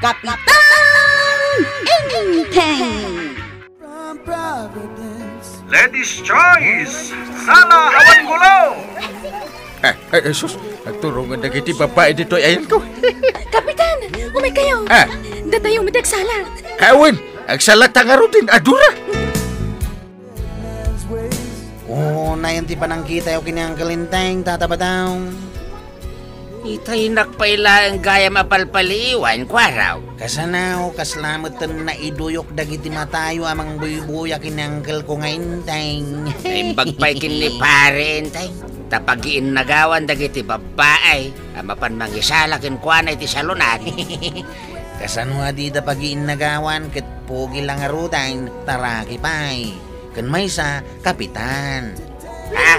Kapitan Enteng! Ladies' choice! Sala awan gulo! Sus, nagturungan na kiti babae dito ayan ko. Kapitan, umay kayo. Datayong madagsala. Awin, ang salata nga rin, adura. Na yan ti panangkita yung kinang kalinteng, tatabadaw. Itay nakpaila ang gaya mapalpaliwan, kwaraw. Kasanaw, kaslamatan na iduyok dagiti matayo amang buy-buya kinangkal ko ngayon, teng. Imbagpay kin ni pare, entay. Tapagiin nagawan dagiti babae, amapan mangisalakin kwanay ti salunan. Kasano di da pagiin nagawan, ket pugi lang arutain, taraki pay. Kan may sa kapitan. Ha?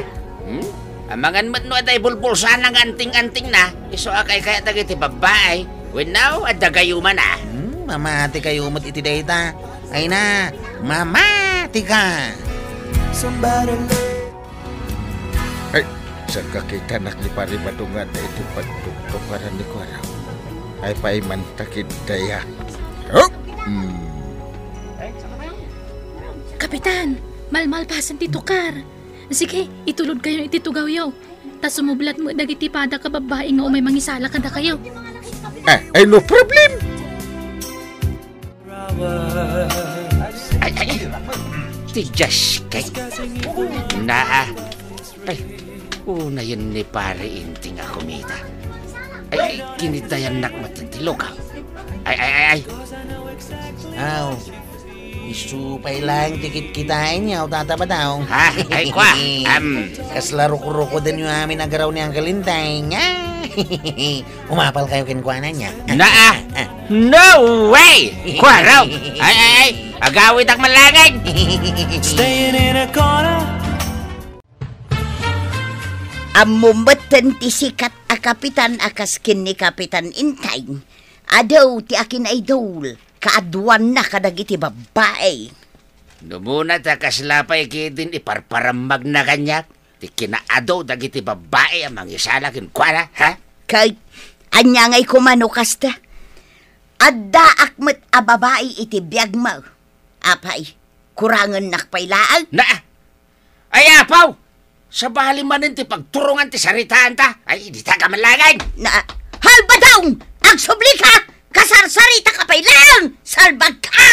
Amangan mat no aday bulbulsan ng anting-anting na, iso akay kaya dagiti babae. When now, at dagayuman na. Mamati kayo mat iti dayta. Ay na, mamati ka. Ay, saan kakita nak ni pari madungan na ito pagtukaran ni Kwaraw? Ay paimantakid daya. Kapitan, malmalpasan ti tukar. Sige, itulod kayo iti tugaw yaw. Tas sumublat mo dagiti pada ka babae nga umay mangisala kada kayo. Ay no problem. Ay, tigas kay. Una yun ni pare inting ako mita. Ay, kinitayan nak matintilog ka. Ay. Aw, isupay lang tikit kitain niya o tatabadaw. Ha? Ay, kwa. Kaslaro-ruko din yung amin nagaraw niyang kalintay. Umapal kayo kinkwanan niya. No way! Kwaraw! Ay, agawit ang malangay! Staying in a corner. Amumatan ti sikat a kapitan akaskin ni Kapitan Intay. Adaw ti akin idol, kaadwan na kadagiti babae. Numuna ta kaslapay kidin iparparamag na kanyak. Ti kinaadaw dagiti babae ang mangisalakin kwa ha? Kay, anya ngay kumano kasta. Adda akmet a babae iti biyag mo. Apay, kurangan nakpailaan. Ay apaw! Sa bali manin ti pagturungan ti saritaan ta. Ay, di ta ka malangay. Halba daw! Ang subli ka! Kasarsarita ka pailang! Salbag ka!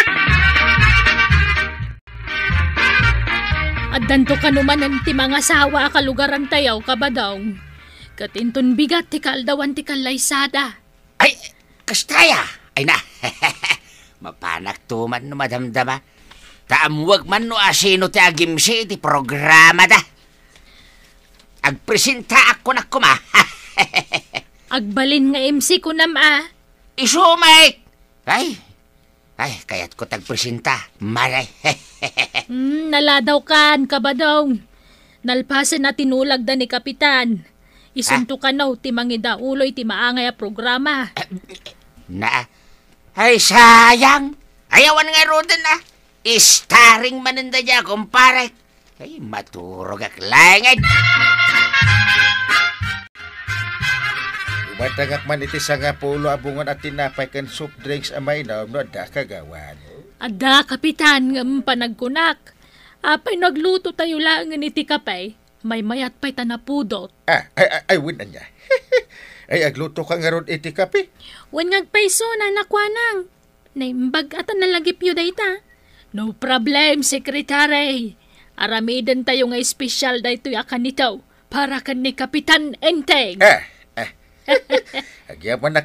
At danto ka naman ti mga sawa kalugaran tayaw kabadaw. Katinton bigat ti kaldawan ti kalaysada. Ay, kastaya! Ay na, mapanak tuman no madamdama. Taamuwag man no asino ti agimsi ti programa da. Agpresenta ako na kuma. Agbalin nga MC ko nama. Isumay! Ay, kaya't ko tagpresenta. Maray. Naladaw kan, kabadaw. Nalpasan na tinulag da ni Kapitan. Isunto ka na ti mangida uloy ti maangay a programa. Ay sayang. Ayawan nga roden na. Starring maninda niya, kumpare. Ay, maturog ak langit. Matagak man iti sa nga pulo abungan at tinapay kan soup drinks amay na da kagawan. Ada, Kapitan, nga panagkunak. Apay nagluto tayo lang iti kapay. May mayat pa'y tanapudot. Ay, win na niya. Ay, agluto ka nga ron iti kape. Wan ngagpaiso na nakwanang. Naimbag at nalagip yu dayta. No problem, sekretary. Aramidan tayo nga espesyal da ito'y akanitaw para kan ni Kapitan Enteng. Agyaman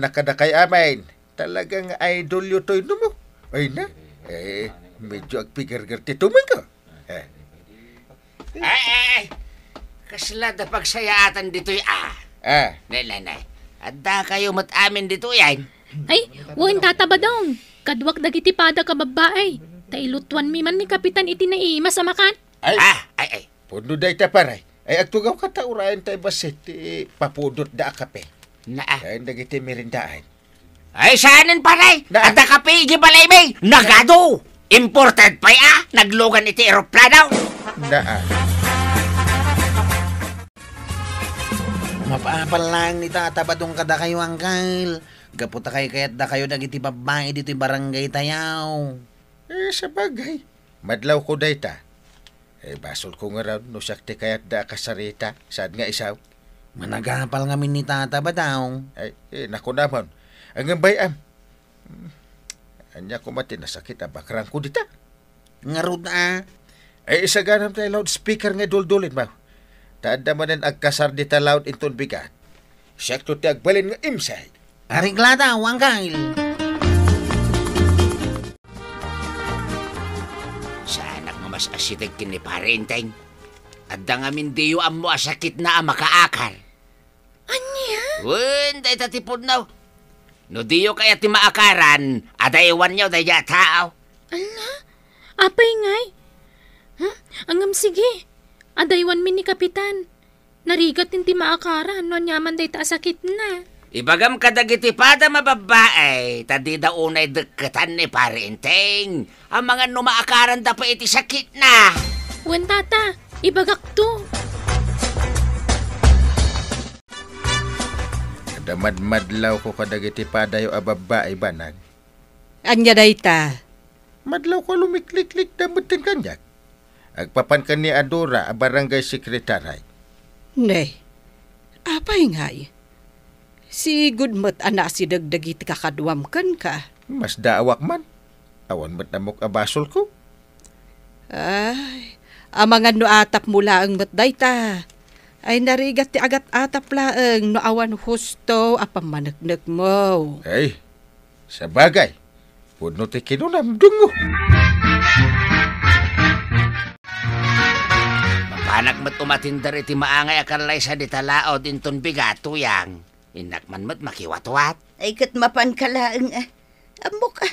na kada kay amain. Talagang idol yu to'y mo. Ay na, medyo agpigar-gar tituman ko. Ay, kasla da pagsayaatan dito'y Nay. Adda kayo mat amin dito yan. Ay, huwag tatabadong. Kadwak dagiti pada ka babae. Tailutuan mi man ni Kapitan iti naima sa makan. Ay. Puno day ta paray. Ay, agtugaw kataurayan tayo basit, papudot da kape. Ay, nagiti merindaan. Ay, saanin paray? Adda kape, gibalay may. Nagado! Imported pa naglugan iti aeroplano. Mapapal lang ni tatabadong kada kayo, Uncle. Gaputa kayat da kayo dagiti babae dito yung barangay tayaw. Sa bagay. Madlaw ko dayta. Basol ko nga raw no sakti kayat da kasarita. Saan nga isaw? Managapal ngamin ni tata ba daw? Naku naman. Ang bayam. Anya ko mati nasakit bakrang ko dita. Ngarud na. Isa ganam tayo loudspeaker nga duldulin ba? Taanda manan agkasar dita loud inton bigat. Sakto ti agbalin nga imsay. Ariglata, wangkail. Sana nga mas asitig kini parenteng. Adda nga mindiyo ang mo asakit na ang makaakal. Anya? Wen, day tatipod na. No diyo kaya ti maakaran, adaywan niyo day tao. Ala? Apay ngay? Angam sige. Adaywan mi ni Kapitan. Narigat ti maakaran, no nyaman day ta sakit na. Ibagam kadagiti pada mababae, tadi da unay deketan ni parenteng. Ang mga numaakaran da pa iti sakit na. Wen tata, ibagak to. Madlaw ko kadagiti padayo a babae banag. Anya dayta. Madlaw ko lumiklik-lik damutin kanyak. Agpapan ka ni Adora a barangay sekretary. Nay, apay ngay? Si Gudmot anak si dagdagiti kakadwam kan ka. Mas daawak man. Awan mat namok abasol ko. Ay, amangan no atap mula ang matdayta. Ay narigat ti agat atap laeng no awan husto apamanagnak mo. Ay, sa bagay. Puno ti kinunam dungo. Mapanak mat umatindar iti maangay akalay sa ditalaod inton bigato yang. Inakman mat makiwatwat. Ay kat mapan kalaeng amok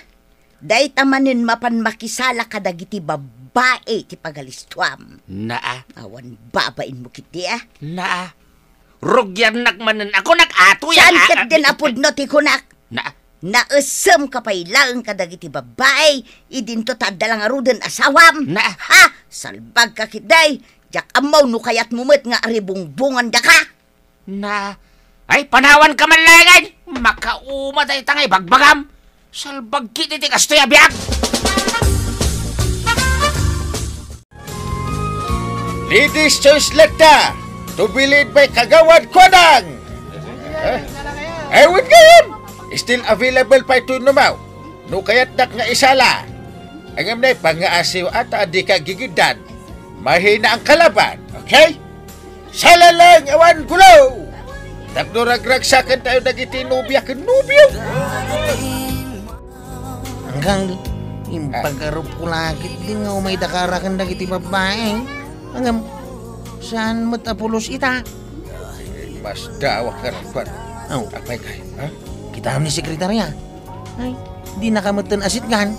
Day tamanin mapan makisala kadagiti babae ti pagalistuam. Naa. Awan babain mo kiti Naa. Rugyan nakmanan ako nag-ato yan. Saan kat din apod no ti kunak? Naa. Naesem kapay lang kadagiti babae. Idinto tadalang aruden asawam. Naa. Ha! Salbag ka kiday. Jak amaw no kayat mumet nga aribungbungan da ka. Na. Ay, panawan ka man langan. Makauma tayo tangay bagbagam. Salbag kiti ti kastoy abiyag. Ladies Choice Lecta, to be led by Kagawad Kodang. Ewan ngayon, still available pa ito numaw. No kayat nak nga isala. Ang amnay pangaasiw at adi ka gigidan. Mahina ang kalaban, okay? Sala lang, awan gulo. Tapno ragragsakan tayo nagiti nubya kan nubyo. Hanggang yung pagkarup ko lagi din nga may dakarakan dagiti babae. Hanggang saan matapulos ita? Mas dawak ka rin, Kwan. Oh, Apay kayo, ha? kita ni sekretarya. Ay, di nakamatan asit gan.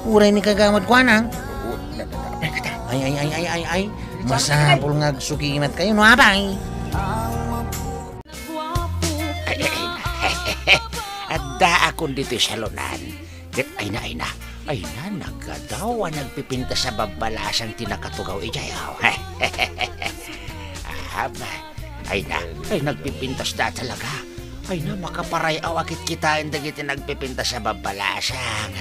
Uray ni kagamad ko anang. Apay ka ta. Ay. Masapol nga sukinat kayo, no abay. Adda akong dito sa lunan. Ay na, nagkadawa nagpipinta sa babalasang tinakatugaw ijayaw. Ay nagpipintas da talaga. Ay na, makaparayaw akit kitain dagiti nagpipinta sa babalasang.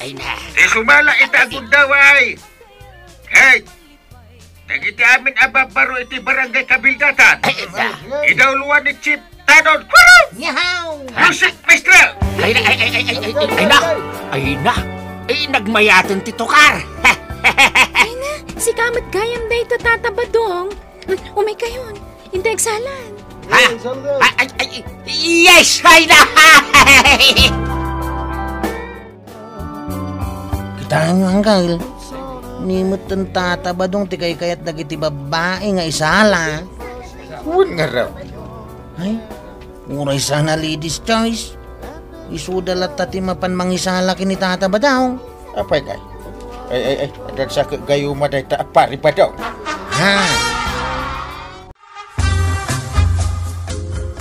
Ay na. Sumala itagod daw ay. Hey! Nagiti amin ababaro iti barangay kabildatan. Idawluan ni Chief Tanod Kurong! Yahaw! Music Maestro! Ay na, nagmayatin ti Tokar. Ay na, si kamat gayam day to tatabadong. Umay kayon, hindi agsalan. Yes! Ay na! Kita nyo hanggang nimot ang tatabadong ti kayat dagiti babae nga isala. Huwag nga raw. Ay, uray sana ladies choice. Isudalat tati mapan mangisala kini tataba daw. Apay kay? Ay. Adan sa gayuma day taapari pa daw. Ha?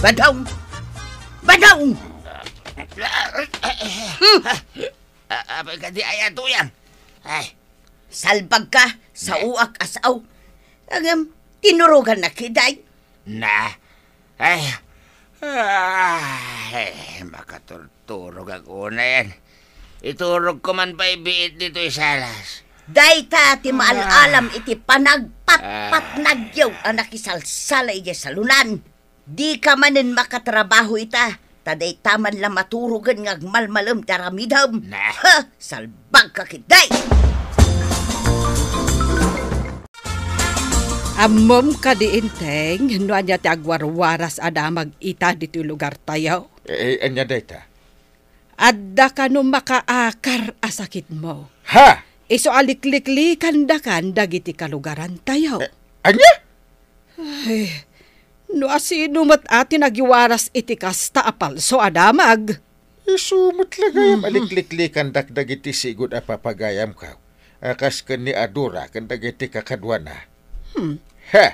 Badong! Apay ka di ayato yan. Ay, Salbag ka sa uak asaw. Tinurugan na kiday. na. Ay, Makaturturog ako na yan. Iturog ko man pa ibiit dito isalas. Dayta ti maalalam iti panagpat nagyaw anak isalsala iya salunan. Di ka manin makatrabaho ita. Taday taman lang maturugan ng malmalam taramidam. Ha! Salbag ka kiday! Amom ka di inteng, no anya ti agwarwaras ada mag-ita dito lugar tayo. Anya dayta? Adda ka no makaakar asakit mo. Ha? Iso alikliklikan da kan dagiti kalugaran tayo. Anya? Ay, no asino mat ati nagiwaras iti kasta apalso adamag. Isumot lagayam alikliklikan dakdag iti sigod a papagayam ka. Akas ken ni Adora ken dagiti kakadwana. Ha?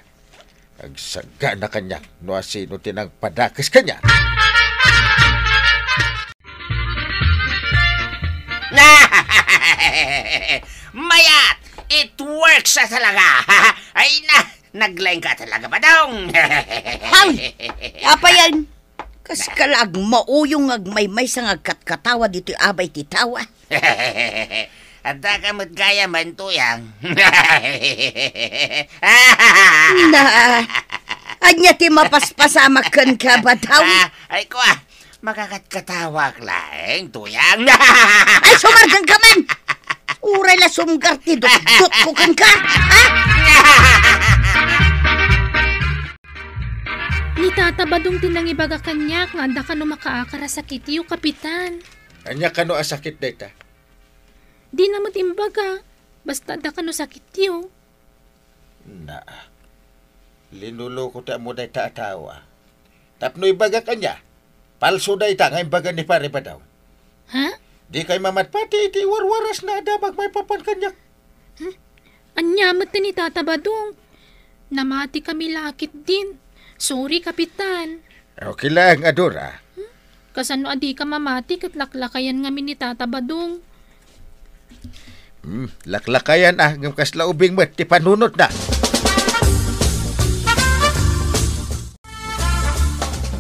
Agsaga na kanya no asino tinang padakas kanya. Mayat! It works na talaga! Ay na! Naglaing ka talaga ba daw? Hay! Apa yan? Kas kalag mauyong agmay-may sa ngagkatkatawa dito abay titawa. Adda ka matgaya man to yang. Na, anya ti mapaspasamakan ka ba daw? Ay ko makakatkatawa laeng tuyang. Ay, sumargang ka man! Uray la sumgar ti dot-dot ko kan ka, ha? Ni Tata Badong tinangibaga kanya nga anda ka no makaakara sakit yu, Kapitan. Anya ka no asakit dayta? Di naman imbaga, basta anda ka no sakit yu. Na, linulo ko ta mo dayta atawa. Tapno ibaga kanya. Palso dayta nga imbaga ni pare pa daw. Ha? Di kay mamatpati iti warwaras na adamag may papan kanya. Anyamat ni Tata Badong. Namati kami lakit din. Sorry, Kapitan. Okay lang, Adora. Kasano adi ka mamati kat laklakayan ngamin ni Tata Badong. Laklakayan ngam kasla ubing met ti panunot na.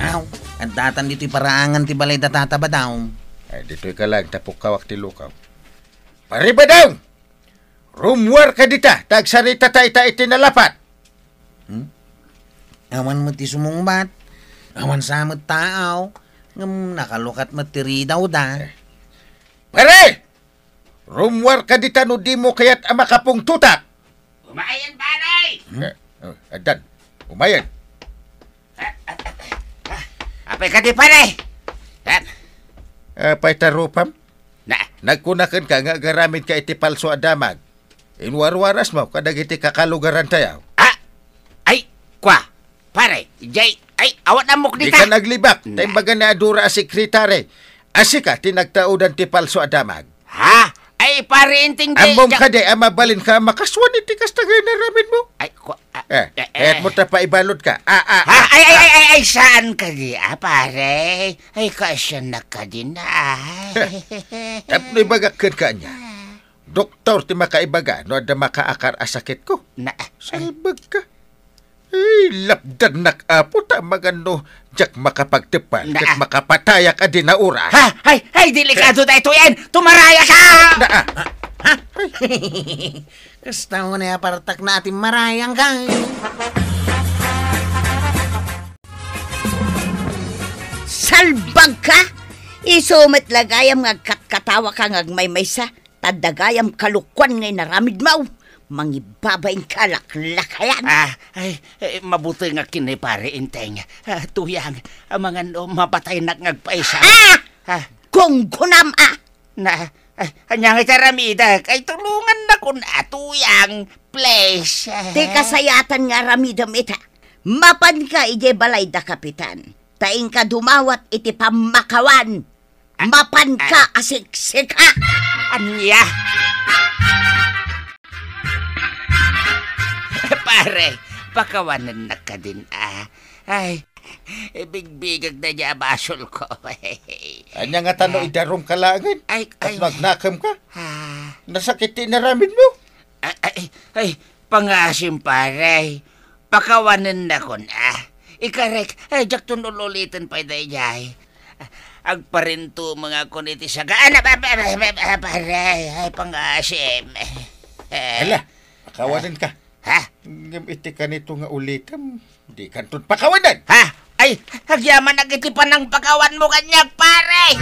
Aw, ang datan dito'y paraangan ti balay da Tata Badong. Ay, dito'y ka lang tapok kawak ti lukaw. Pari Badong! Rumwar ka dita, tagsarita ta ita itinalapat. Awan mo ti sumungbat. Awan sa mo tao. Ngam nakalukat mo ti ridaw da. Pare! Rumwar ka dita no di mo kayat ama kapong tutak. Umayan, paray! Adan, umayan. Apay ka di, paray! Apay tarupam? Na, Nagkunakan ka nga garamit ka iti palso adamag. Inwarwaras mo kadag iti kakalugaran tayo. ay, kwa, paray, jay, ay, awat namok Di dita. ka naglibak. Taimbaga na Adora a sekretary. Asika tinagtaudan ti palso adamag. Ha? Ay, pare, inting jay. Amom ka di, amabalin ka makaswan iti kastagay na ramin mo. Ay, kwa, Kaya't mo ta paibalot ka. Ha? Ay, saan ka di, pare? Ay, kasya na ka din, Tapno ibagakan ka niya. Doktor ti makaibaga no ada makaakar asakit ko. Na, Salbag ka. Ay, lapdan nakapo ta magano jak makapagtepan ket makapatayak a di na oras. ha? Ay, delikado na ito yan! Tumaraya ka! Kasta mo na apartak natin marayang kang. Salbag ka? Isumat lagayam nga katkatawa ka ngagmay-may sa tadagayam kalukwan ngay naramid mau. Mangibabaing kalaklakayan. Ay, mabuti nga kini pare inteng. Tuyang, ang mga mapatay na ngagpaisa. Kung kunam Na, anyang itaramida, kay tulungan na kun tuyang, please. Ti kasayatan nga ramidam ita. Mapan ka ije balay da kapitan. Taing ka dumawat iti pamakawan. Mapan ka asiksika. Anya? Pare, pakawanan na ka din, Ay, bigbigag na niya basol ko. Anya nga tano idarom kalangan. Ay, At nagnakam ka. Ah. Nasakitin na ramin mo. Ay, pangasim pare. Pakawanan na ko na. ikarek, ay, jak tunululitin pa day. Agparinto mga kuniti sa gaana, ay, pangasim. Hala, pakawanan ka. Ha? Ngam iti ka nito nga ulikam, di kanton pakawanan. Ha? Ay, hagyaman nagitipan ng pagawan mo kanyag, pare!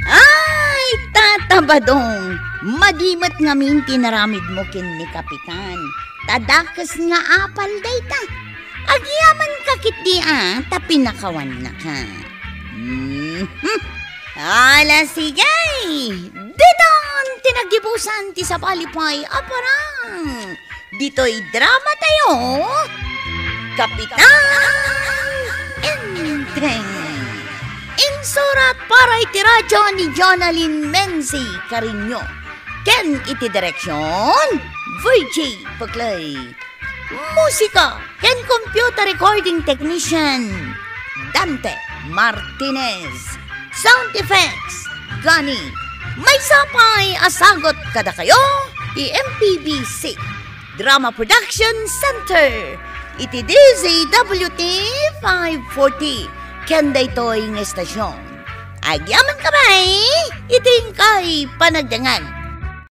Ay, tatabadong! Madimat nga min tinaramid mo kin ni Kapitan. Tadakas nga apal dayta. Agyaman kakit di tapi nakawan na ka. Ala sigay! Didon tinagibusan ti sa palipay aparang. Dito'y drama tayo. Kapitan Enteng. Insurat para iti radyo ni Jonalyn Menzi Carino. Ken iti direksyon, Virgie Paglay. Musika, ken computer recording technician, Dante Martinez. Sound effects, Gani. May sapay asagot kada kayo, MPBC. Drama Production Center. Iti DZWT 540. Kanda ito'y ng estasyon. Agyaman ka ba iting kay panagdangan.